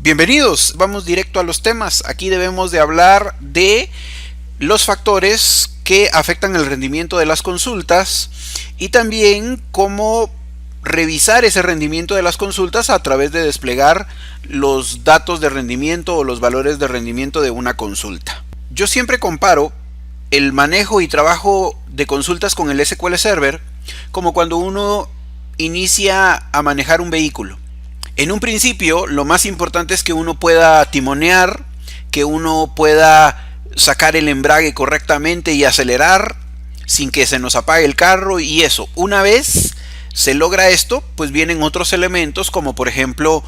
Bienvenidos, vamos directo a los temas. Aquí debemos de hablar de los factores que afectan el rendimiento de las consultas y también cómo revisar ese rendimiento de las consultas a través de desplegar los datos de rendimiento o los valores de rendimiento de una consulta. Yo siempre comparo el manejo y trabajo de consultas con el SQL Server como cuando uno inicia a manejar un vehículo. En un principio, lo más importante es que uno pueda timonear, que uno pueda sacar el embrague correctamente y acelerar sin que se nos apague el carro y eso. Una vez se logra esto, pues vienen otros elementos como por ejemplo,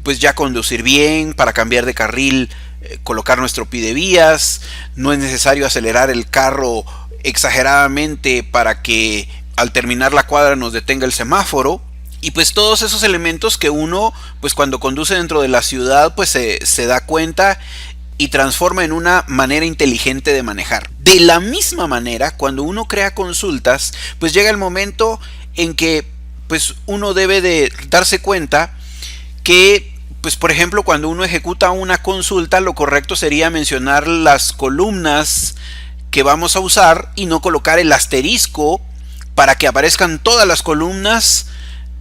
pues ya conducir bien, para cambiar de carril, colocar nuestro pidevías. No es necesario acelerar el carro exageradamente para que al terminar la cuadra nos detenga el semáforo. Y pues todos esos elementos que uno, pues cuando conduce dentro de la ciudad, pues se da cuenta y transforma en una manera inteligente de manejar. De la misma manera, cuando uno crea consultas, pues llega el momento en que pues uno debe de darse cuenta que, pues por ejemplo, cuando uno ejecuta una consulta, lo correcto sería mencionar las columnas que vamos a usar y no colocar el asterisco para que aparezcan todas las columnas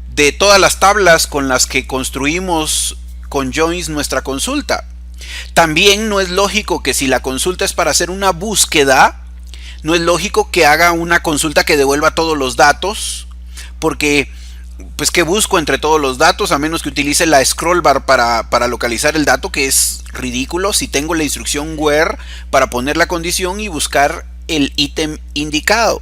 de todas las tablas con las que construimos con joins nuestra consulta. También no es lógico que si la consulta es para hacer una búsqueda, no es lógico que haga una consulta que devuelva todos los datos, porque pues ¿qué busco entre todos los datos? A menos que utilice la scroll bar para localizar el dato, que es ridículo si tengo la instrucción where para poner la condición y buscar el ítem indicado.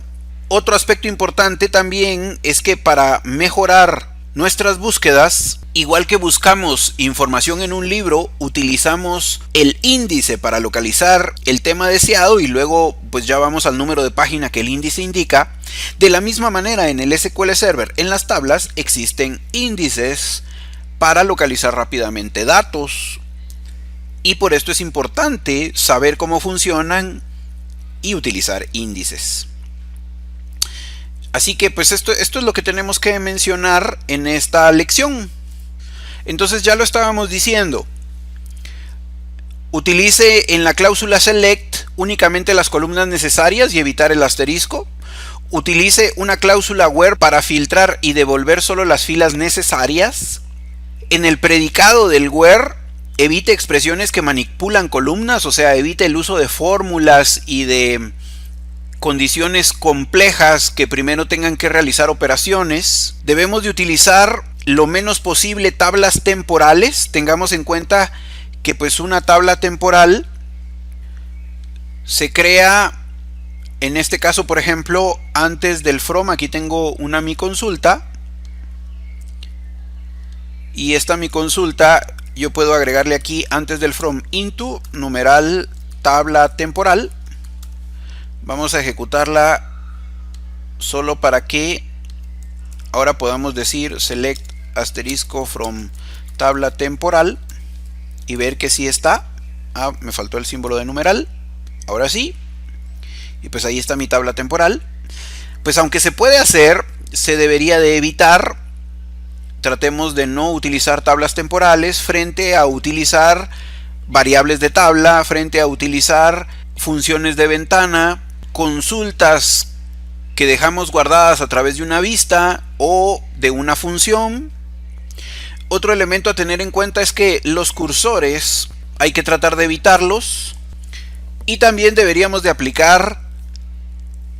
Otro aspecto importante también es que para mejorar nuestras búsquedas, igual que buscamos información en un libro, utilizamos el índice para localizar el tema deseado y luego pues ya vamos al número de página que el índice indica. De la misma manera en el SQL Server, en las tablas existen índices para localizar rápidamente datos y por esto es importante saber cómo funcionan y utilizar índices. Así que pues esto es lo que tenemos que mencionar en esta lección. Entonces ya lo estábamos diciendo. Utilice en la cláusula select únicamente las columnas necesarias y evitar el asterisco. Utilice una cláusula where para filtrar y devolver solo las filas necesarias. En el predicado del where evite expresiones que manipulan columnas, o sea, evite el uso de fórmulas y de condiciones complejas que primero tengan que realizar operaciones. Debemos de utilizar lo menos posible tablas temporales. Tengamos en cuenta que pues una tabla temporal se crea, en este caso por ejemplo, antes del from. Aquí tengo una mi consulta y esta mi consulta yo puedo agregarle aquí antes del from into numeral tabla temporal. Vamos a ejecutarla solo para que ahora podamos decir select asterisco from tabla temporal y ver que sí está. Me faltó el símbolo de numeral. Ahora sí. Y pues ahí está mi tabla temporal. Pues aunque se puede hacer, se debería de evitar. Tratemos de no utilizar tablas temporales frente a utilizar variables de tabla, frente a utilizar funciones de ventana, consultas que dejamos guardadas a través de una vista o de una función. Otro elemento a tener en cuenta es que los cursores hay que tratar de evitarlos y también deberíamos de aplicar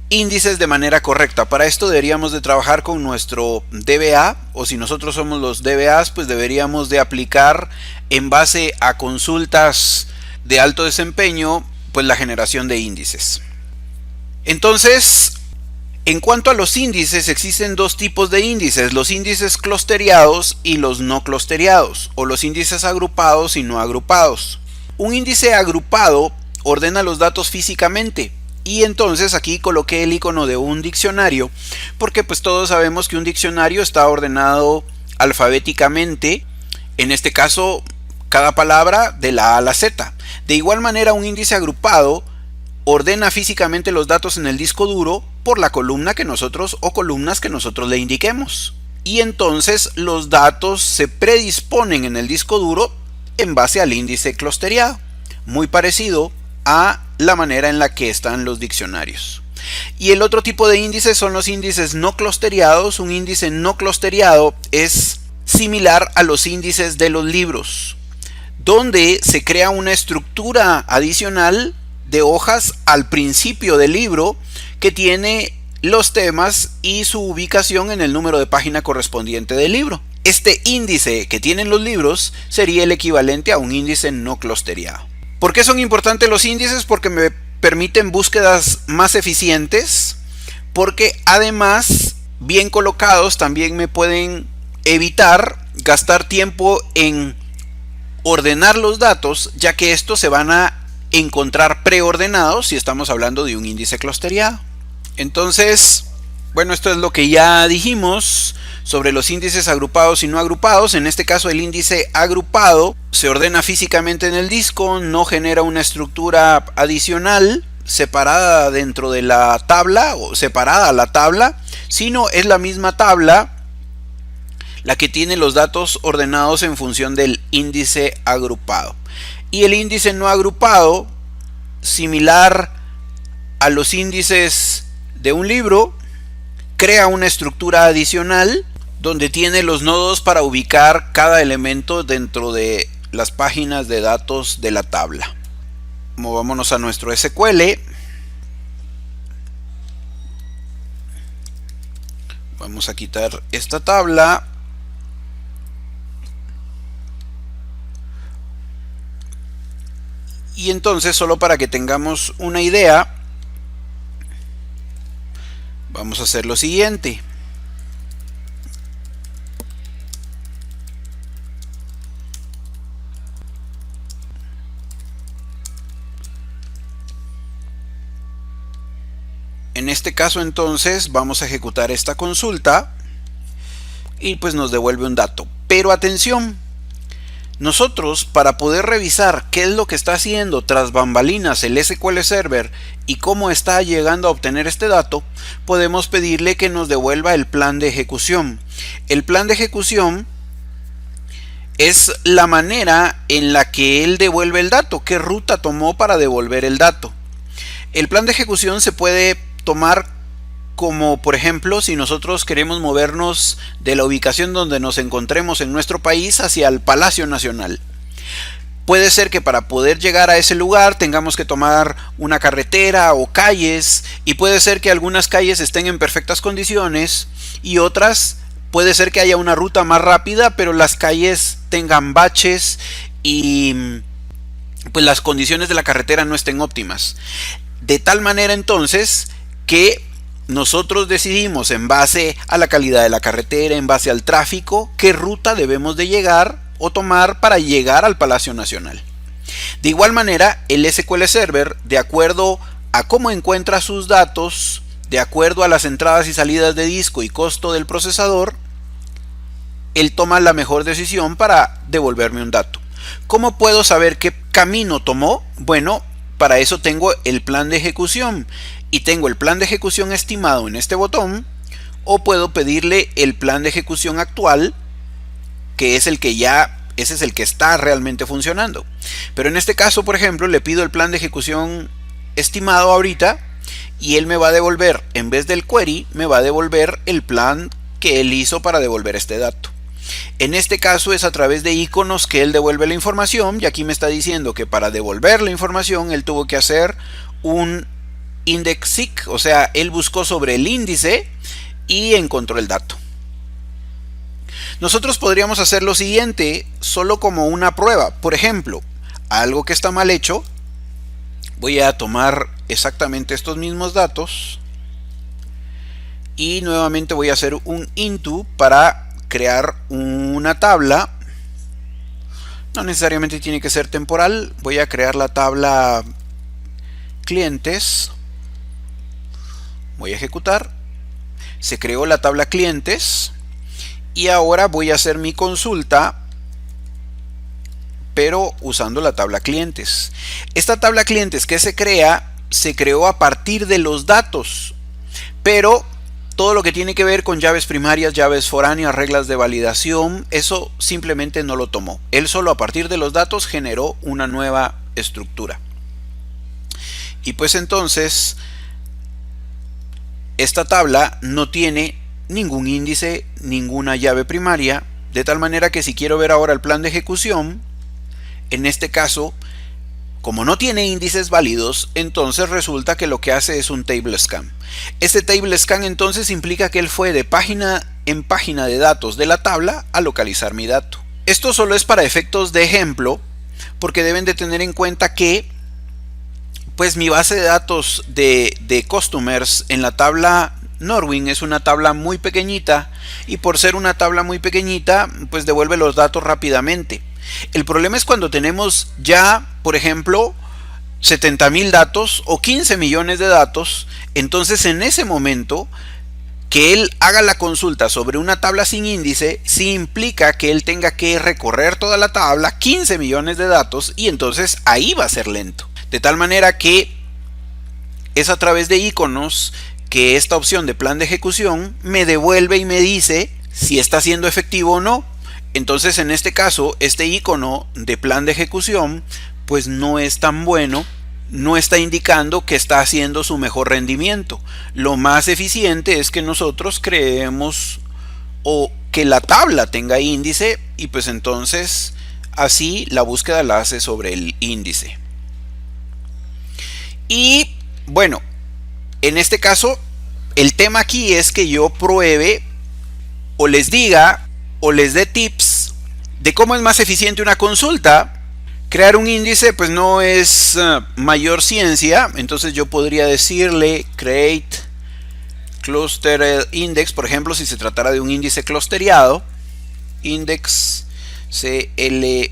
índices de manera correcta. Para esto deberíamos de trabajar con nuestro DBA, o si nosotros somos los DBAs, pues deberíamos de aplicar en base a consultas de alto desempeño pues la generación de índices. Entonces, en cuanto a los índices, existen dos tipos de índices: los índices clusteriados y los no clusteriados, o los índices agrupados y no agrupados. Un índice agrupado ordena los datos físicamente, y entonces aquí coloqué el icono de un diccionario, porque pues todos sabemos que un diccionario está ordenado alfabéticamente, en este caso cada palabra de la A a la Z. De igual manera, un índice agrupado ordena físicamente los datos en el disco duro por la columna que nosotros o columnas que nosotros le indiquemos. Y entonces los datos se predisponen en el disco duro en base al índice clusteriado, muy parecido a la manera en la que están los diccionarios. Y el otro tipo de índices son los índices no clusteriados. Un índice no clusteriado es similar a los índices de los libros, donde se crea una estructura adicional de hojas al principio del libro que tiene los temas y su ubicación en el número de página correspondiente del libro. Este índice que tienen los libros sería el equivalente a un índice no clusteriado. ¿Por qué son importantes los índices? Porque me permiten búsquedas más eficientes, porque además, bien colocados, también me pueden evitar gastar tiempo en ordenar los datos, ya que estos se van a encontrar preordenados si estamos hablando de un índice clusteriado. Entonces, bueno, esto es lo que ya dijimos sobre los índices agrupados y no agrupados. En este caso, el índice agrupado se ordena físicamente en el disco, no genera una estructura adicional separada dentro de la tabla o separada a la tabla, sino es la misma tabla la que tiene los datos ordenados en función del índice agrupado. Y el índice no agrupado, similar a los índices de un libro, crea una estructura adicional donde tiene los nodos para ubicar cada elemento dentro de las páginas de datos de la tabla. Movámonos a nuestro SQL. Vamos a quitar esta tabla. Y entonces, solo para que tengamos una idea, vamos a hacer lo siguiente. En este caso, entonces, vamos a ejecutar esta consulta y pues nos devuelve un dato. Pero atención, nosotros, para poder revisar qué es lo que está haciendo tras bambalinas el SQL Server y cómo está llegando a obtener este dato, podemos pedirle que nos devuelva el plan de ejecución. El plan de ejecución es la manera en la que él devuelve el dato, qué ruta tomó para devolver el dato. El plan de ejecución se puede tomar como, por ejemplo, si nosotros queremos movernos de la ubicación donde nos encontremos en nuestro país hacia el Palacio Nacional. Puede ser que para poder llegar a ese lugar tengamos que tomar una carretera o calles, y puede ser que algunas calles estén en perfectas condiciones y otras puede ser que haya una ruta más rápida, pero las calles tengan baches y pues las condiciones de la carretera no estén óptimas. De tal manera entonces que nosotros decidimos, en base a la calidad de la carretera, en base al tráfico, qué ruta debemos de llegar o tomar para llegar al Palacio Nacional. De igual manera, el SQL Server, de acuerdo a cómo encuentra sus datos, de acuerdo a las entradas y salidas de disco y costo del procesador, él toma la mejor decisión para devolverme un dato. ¿Cómo puedo saber qué camino tomó? Bueno, para eso tengo el plan de ejecución. Y tengo el plan de ejecución estimado en este botón, o puedo pedirle el plan de ejecución actual, que es el que ese es el que está realmente funcionando. Pero en este caso, por ejemplo, le pido el plan de ejecución estimado ahorita, y él me va a devolver, en vez del query, me va a devolver el plan que él hizo para devolver este dato. En este caso es a través de iconos que él devuelve la información, y aquí me está diciendo que para devolver la información él tuvo que hacer un index seek, o sea, él buscó sobre el índice y encontró el dato. Nosotros podríamos hacer lo siguiente, solo como una prueba. Por ejemplo, algo que está mal hecho, voy a tomar exactamente estos mismos datos y nuevamente voy a hacer un into para crear una tabla. No necesariamente tiene que ser temporal. Voy a crear la tabla clientes. Voy a ejecutar. Se creó la tabla clientes y ahora voy a hacer mi consulta, pero usando la tabla clientes. Esta tabla clientes que se creó a partir de los datos, pero todo lo que tiene que ver con llaves primarias, llaves foráneas, reglas de validación, eso simplemente no lo tomó. Él solo a partir de los datos generó una nueva estructura. Y pues entonces esta tabla no tiene ningún índice, ninguna llave primaria, de tal manera que si quiero ver ahora el plan de ejecución, en este caso, como no tiene índices válidos, entonces resulta que lo que hace es un table scan. Este table scan entonces implica que él fue de página en página de datos de la tabla a localizar mi dato. Esto solo es para efectos de ejemplo, porque deben de tener en cuenta que pues mi base de datos de customers en la tabla Norwin es una tabla muy pequeñita, y por ser una tabla muy pequeñita pues devuelve los datos rápidamente. El problema es cuando tenemos ya, por ejemplo, 70.000 datos o 15 millones de datos. Entonces en ese momento que él haga la consulta sobre una tabla sin índice sí implica que él tenga que recorrer toda la tabla, 15 millones de datos, y entonces ahí va a ser lento. De tal manera que es a través de iconos que esta opción de plan de ejecución me devuelve y me dice si está siendo efectivo o no. Entonces en este caso este icono de plan de ejecución pues no es tan bueno, no está indicando que está haciendo su mejor rendimiento. Lo más eficiente es que nosotros creemos o que la tabla tenga índice, y pues entonces así la búsqueda la hace sobre el índice. Y bueno, en este caso el tema aquí es que yo pruebe o les diga o les dé tips de cómo es más eficiente una consulta. Crear un índice pues no es mayor ciencia, entonces yo podría decirle create cluster index, por ejemplo, si se tratara de un índice clustereado, index cl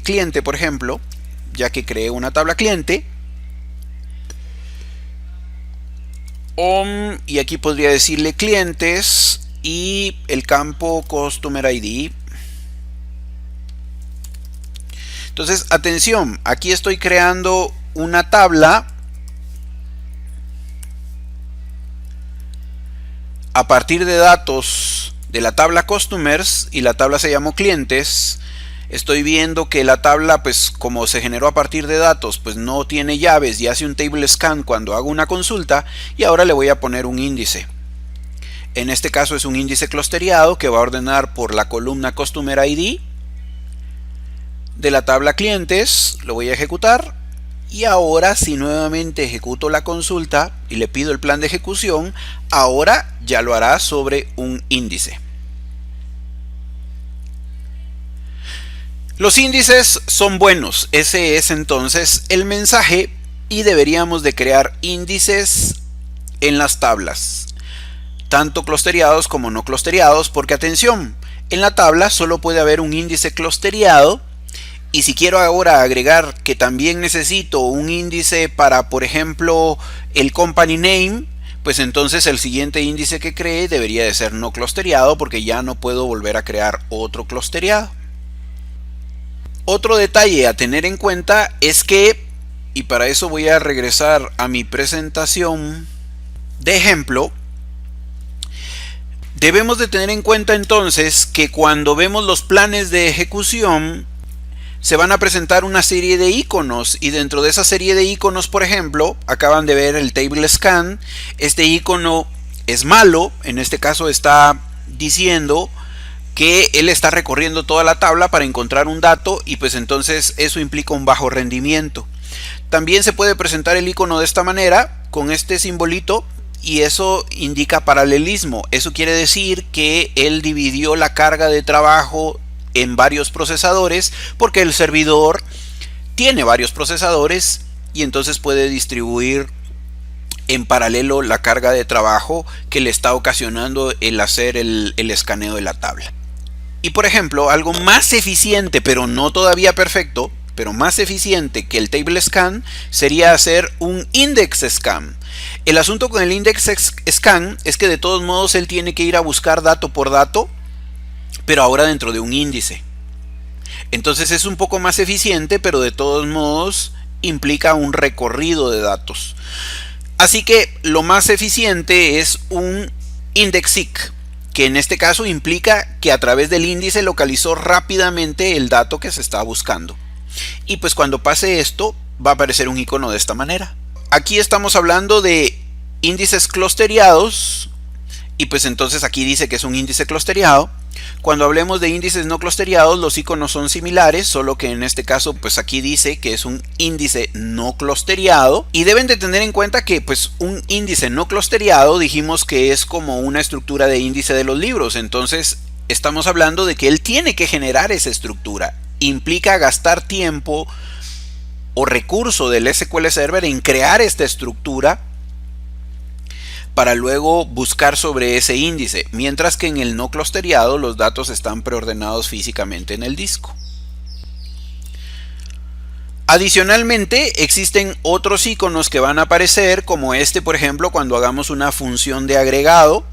cliente, por ejemplo, ya que creé una tabla cliente. Y aquí podría decirle clientes y el campo Customer ID. Entonces, atención, aquí estoy creando una tabla a partir de datos de la tabla Customers, y la tabla se llamó clientes. Estoy viendo que la tabla, pues como se generó a partir de datos, pues no tiene llaves y hace un table scan cuando hago una consulta, y ahora le voy a poner un índice. En este caso es un índice clustereado que va a ordenar por la columna Customer ID de la tabla clientes. Lo voy a ejecutar, y ahora si nuevamente ejecuto la consulta y le pido el plan de ejecución, ahora ya lo hará sobre un índice. Los índices son buenos, ese es entonces el mensaje, y deberíamos de crear índices en las tablas, tanto clustereados como no clustereados, porque atención, en la tabla solo puede haber un índice clustereado, y si quiero ahora agregar que también necesito un índice para, por ejemplo, el company name, pues entonces el siguiente índice que cree debería de ser no clustereado, porque ya no puedo volver a crear otro clustereado. Otro detalle a tener en cuenta es que, y para eso voy a regresar a mi presentación de ejemplo, debemos de tener en cuenta entonces que cuando vemos los planes de ejecución se van a presentar una serie de iconos, y dentro de esa serie de iconos, por ejemplo, acaban de ver el table scan. Este icono es malo, en este caso está diciendo que él está recorriendo toda la tabla para encontrar un dato, y pues entonces eso implica un bajo rendimiento. También se puede presentar el icono de esta manera, con este simbolito, y eso indica paralelismo. Eso quiere decir que él dividió la carga de trabajo en varios procesadores, porque el servidor tiene varios procesadores y entonces puede distribuir en paralelo la carga de trabajo que le está ocasionando el hacer el escaneo de la tabla. Y por ejemplo, algo más eficiente, pero no todavía perfecto, pero más eficiente que el table scan, sería hacer un index scan. El asunto con el index scan es que de todos modos él tiene que ir a buscar dato por dato, pero ahora dentro de un índice. Entonces es un poco más eficiente, pero de todos modos implica un recorrido de datos. Así que lo más eficiente es un index-seek, que en este caso implica que a través del índice localizó rápidamente el dato que se está buscando. Y pues cuando pase esto va a aparecer un icono de esta manera. Aquí estamos hablando de índices clusteriados, y pues entonces aquí dice que es un índice clusteriado. Cuando hablemos de índices no clusteriados, los iconos son similares, solo que en este caso pues aquí dice que es un índice no clusteriado, y deben de tener en cuenta que pues un índice no clusteriado dijimos que es como una estructura de índice de los libros. Entonces estamos hablando de que él tiene que generar esa estructura. Implica gastar tiempo o recurso del SQL Server en crear esta estructura para luego buscar sobre ese índice, mientras que en el no clusteriado los datos están preordenados físicamente en el disco. Adicionalmente, existen otros iconos que van a aparecer, como este, por ejemplo, cuando hagamos una función de agregado,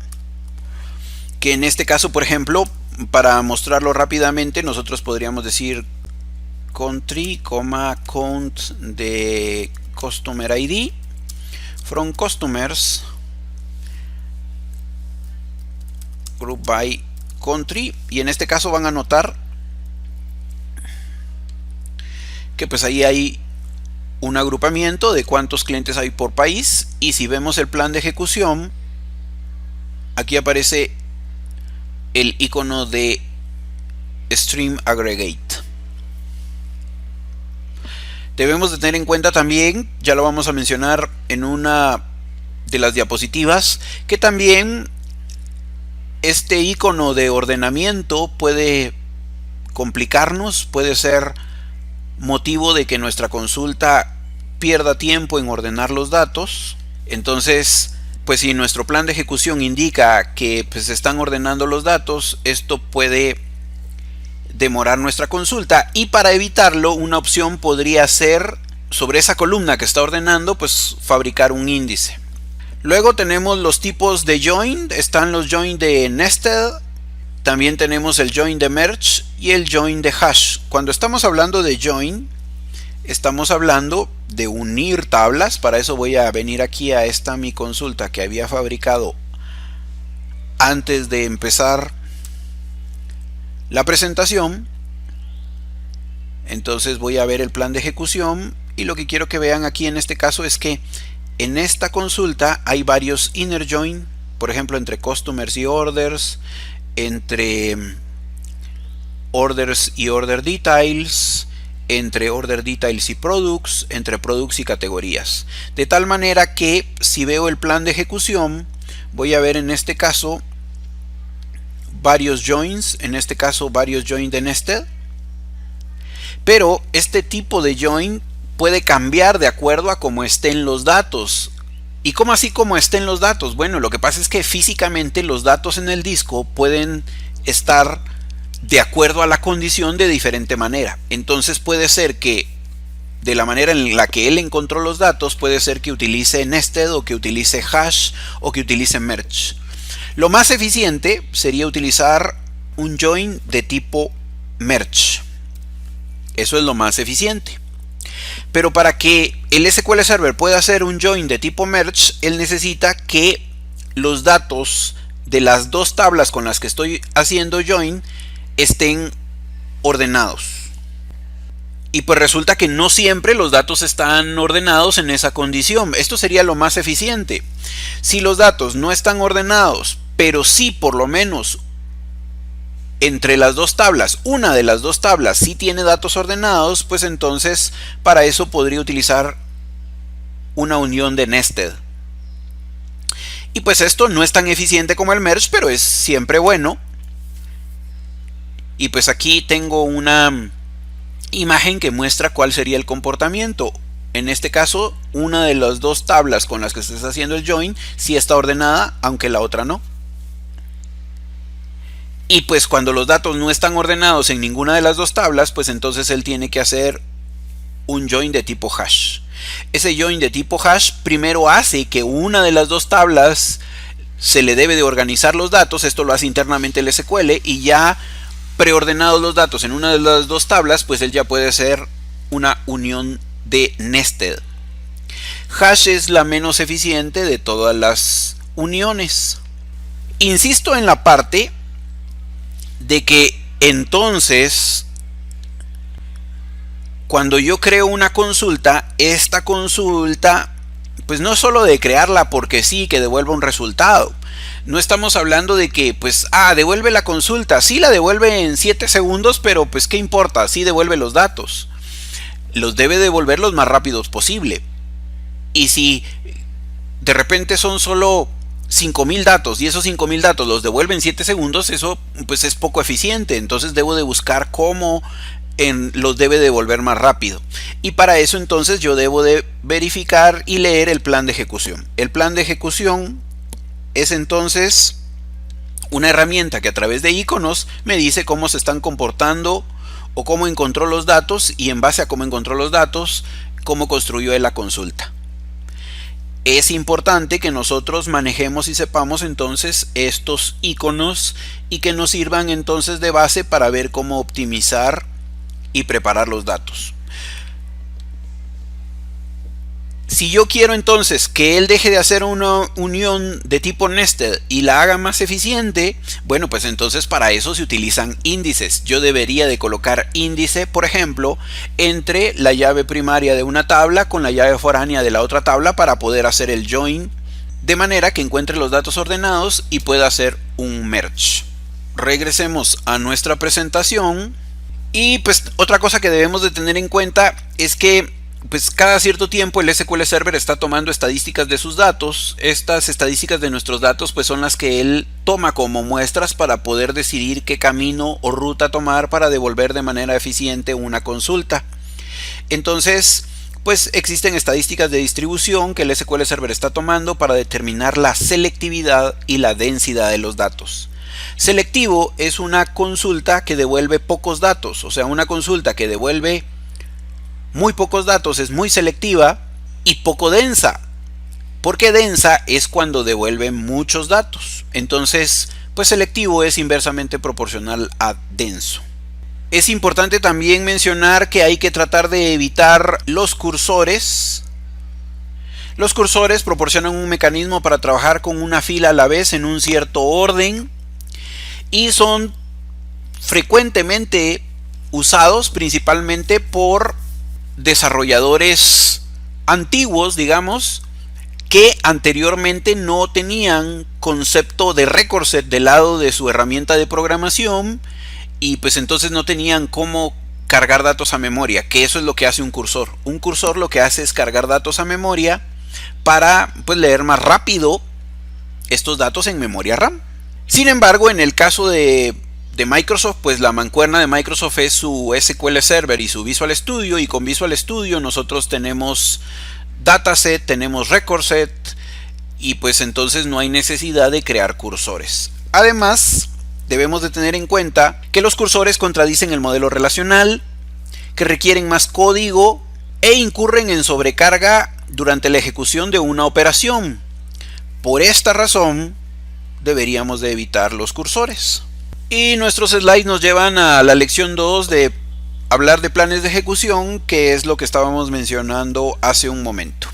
que en este caso, por ejemplo, para mostrarlo rápidamente, nosotros podríamos decir country, count de customer ID from customers group by country, y en este caso van a notar que pues ahí hay un agrupamiento de cuántos clientes hay por país, y si vemos el plan de ejecución, aquí aparece el icono de Stream Aggregate. Debemos de tener en cuenta también, ya lo vamos a mencionar en una de las diapositivas, que también este icono de ordenamiento puede complicarnos, puede ser motivo de que nuestra consulta pierda tiempo en ordenar los datos. Entonces, pues si nuestro plan de ejecución indica que pues, se están ordenando los datos, esto puede demorar nuestra consulta, y para evitarlo una opción podría ser sobre esa columna que está ordenando pues fabricar un índice. Luego tenemos los tipos de join, están los join de nested, también tenemos el join de merge y el join de hash. Cuando estamos hablando de join, estamos hablando de unir tablas. Para eso voy a venir aquí a esta mi consulta que había fabricado antes de empezar la presentación. Entonces voy a ver el plan de ejecución, y lo que quiero que vean aquí en este caso es que en esta consulta hay varios inner join, por ejemplo entre customers y orders, entre orders y order details, entre order details y products, entre products y categorías. De tal manera que si veo el plan de ejecución, voy a ver en este caso varios joins, en este caso varios join de nested, pero este tipo de join puede cambiar de acuerdo a cómo estén los datos. ¿Y cómo así como estén los datos? Bueno, lo que pasa es que físicamente los datos en el disco pueden estar de acuerdo a la condición de diferente manera. Entonces puede ser que de la manera en la que él encontró los datos, puede ser que utilice nested o que utilice hash o que utilice merge. Lo más eficiente sería utilizar un join de tipo merge. Eso es lo más eficiente. Pero para que el SQL Server pueda hacer un join de tipo merge, él necesita que los datos de las dos tablas con las que estoy haciendo join estén ordenados. Y pues resulta que no siempre los datos están ordenados en esa condición. Esto sería lo más eficiente. Si los datos no están ordenados, pero sí por lo menos entre las dos tablas, una de las dos tablas sí tiene datos ordenados, pues entonces para eso podría utilizar una unión de nested. Y pues esto no es tan eficiente como el merge, pero es siempre bueno. Y pues aquí tengo una imagen que muestra cuál sería el comportamiento. En este caso, una de las dos tablas con las que se está haciendo el join sí está ordenada, aunque la otra no. Y pues cuando los datos no están ordenados en ninguna de las dos tablas, pues entonces él tiene que hacer un join de tipo hash. Ese join de tipo hash primero hace que una de las dos tablas se le debe de organizar los datos. Esto lo hace internamente el SQL, y ya preordenados los datos en una de las dos tablas, pues él ya puede hacer una unión de nested. hash es la menos eficiente de todas las uniones. Insisto en la parte de que entonces cuando yo creo una consulta, esta consulta pues no es solo de crearla porque sí, que devuelva un resultado. No estamos hablando de que pues devuelve la consulta, sí la devuelve en 7 segundos, pero pues qué importa, sí devuelve los datos. Los debe devolver los más rápidos posible. Y si de repente son solo 5000 datos y esos 5000 datos los devuelve en 7 segundos, eso pues es poco eficiente. Entonces debo de buscar cómo los debe devolver más rápido. Y para eso entonces yo debo de verificar y leer el plan de ejecución. El plan de ejecución es entonces una herramienta que a través de iconos me dice cómo se están comportando o cómo encontró los datos, y en base a cómo encontró los datos, cómo construyó la consulta. Es importante que nosotros manejemos y sepamos entonces estos iconos y que nos sirvan entonces de base para ver cómo optimizar y preparar los datos. Si yo quiero entonces que él deje de hacer una unión de tipo nested y la haga más eficiente, bueno, pues entonces para eso se utilizan índices. Yo debería de colocar índice, por ejemplo, entre la llave primaria de una tabla con la llave foránea de la otra tabla para poder hacer el join, de manera que encuentre los datos ordenados y pueda hacer un merge. Regresemos a nuestra presentación. Y pues otra cosa que debemos de tener en cuenta es que pues cada cierto tiempo el SQL Server está tomando estadísticas de sus datos. Estas estadísticas de nuestros datos pues son las que él toma como muestras para poder decidir qué camino o ruta tomar para devolver de manera eficiente una consulta. Entonces pues existen estadísticas de distribución que el SQL Server está tomando para determinar la selectividad y la densidad de los datos. Selectivo es una consulta que devuelve pocos datos, o sea, una consulta que devuelve muy pocos datos es muy selectiva y poco densa. Porque densa es cuando devuelve muchos datos. Entonces, pues selectivo es inversamente proporcional a denso. Es importante también mencionar que hay que tratar de evitar los cursores. Los cursores proporcionan un mecanismo para trabajar con una fila a la vez en un cierto orden y son frecuentemente usados principalmente por desarrolladores antiguos, digamos, que anteriormente no tenían concepto de record set del lado de su herramienta de programación y pues entonces no tenían cómo cargar datos a memoria, que eso es lo que hace un cursor. Un cursor lo que hace es cargar datos a memoria para pues leer más rápido estos datos en memoria RAM. Sin embargo, en el caso de Microsoft, pues la mancuerna de Microsoft es su SQL Server y su Visual Studio, y con Visual Studio nosotros tenemos dataset, tenemos record set, y pues entonces no hay necesidad de crear cursores. Además, debemos de tener en cuenta que los cursores contradicen el modelo relacional, que requieren más código e incurren en sobrecarga durante la ejecución de una operación. Por esta razón, deberíamos de evitar los cursores. Y nuestros slides nos llevan a la lección 2 de hablar de planes de ejecución, que es lo que estábamos mencionando hace un momento.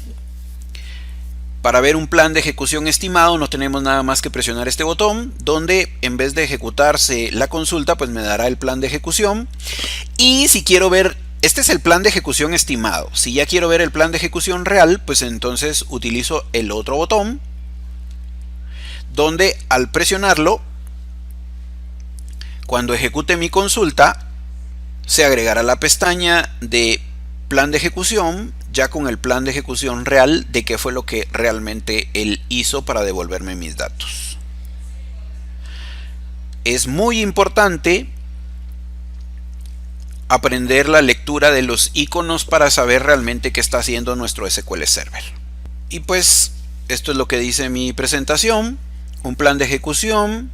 Para ver un plan de ejecución estimado no tenemos nada más que presionar este botón, donde en vez de ejecutarse la consulta pues me dará el plan de ejecución. Y si quiero ver, este es el plan de ejecución estimado. Si ya quiero ver el plan de ejecución real, pues entonces utilizo el otro botón, donde al presionarlo, cuando ejecute mi consulta, se agregará la pestaña de plan de ejecución, ya con el plan de ejecución real de qué fue lo que realmente él hizo para devolverme mis datos. Es muy importante aprender la lectura de los iconos para saber realmente qué está haciendo nuestro SQL Server. Y pues esto es lo que dice mi presentación. Un plan de ejecución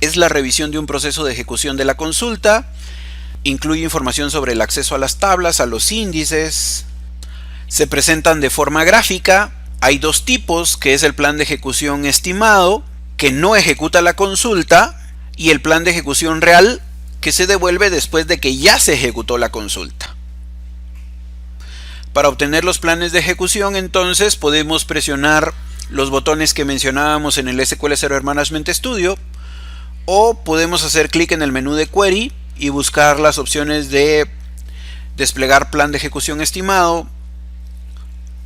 es la revisión de un proceso de ejecución de la consulta. Incluye información sobre el acceso a las tablas, a los índices. Se presentan de forma gráfica. Hay dos tipos, que es el plan de ejecución estimado, que no ejecuta la consulta, y el plan de ejecución real, que se devuelve después de que ya se ejecutó la consulta. Para obtener los planes de ejecución, entonces podemos presionar los botones que mencionábamos en el SQL Server Management Studio, o podemos hacer clic en el menú de Query y buscar las opciones de desplegar plan de ejecución estimado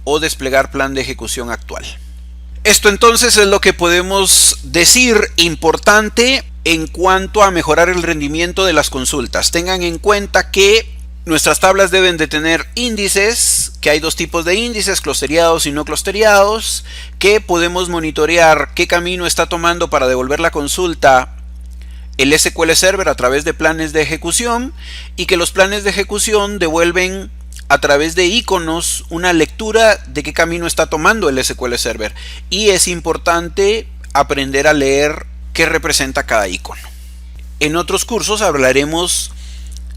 o desplegar plan de ejecución actual. Esto entonces es lo que podemos decir importante en cuanto a mejorar el rendimiento de las consultas. Tengan en cuenta que nuestras tablas deben de tener índices, que hay dos tipos de índices, clusteriados y no clusteriados, que podemos monitorear qué camino está tomando para devolver la consulta el SQL Server a través de planes de ejecución, y que los planes de ejecución devuelven a través de iconos una lectura de qué camino está tomando el SQL Server, y es importante aprender a leer qué representa cada icono. En otros cursos hablaremos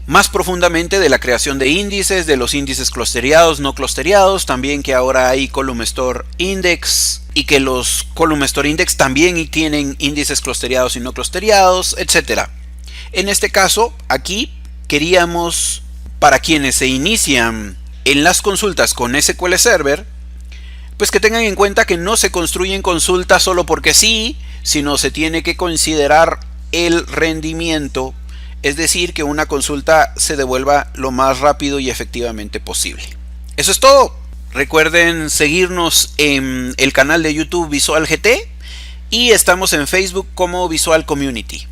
más profundamente de la creación de índices, de los índices clusteriados, no clusteriados, también que ahora hay Column Store Index y que los Column Store Index también tienen índices clusteriados y no clusteriados, etc. En este caso, aquí queríamos, para quienes se inician en las consultas con SQL Server, pues que tengan en cuenta que no se construyen consultas solo porque sí, sino se tiene que considerar el rendimiento. Es decir, que una consulta se devuelva lo más rápido y efectivamente posible. Eso es todo. Recuerden seguirnos en el canal de YouTube Visual GT y estamos en Facebook como Visual Community.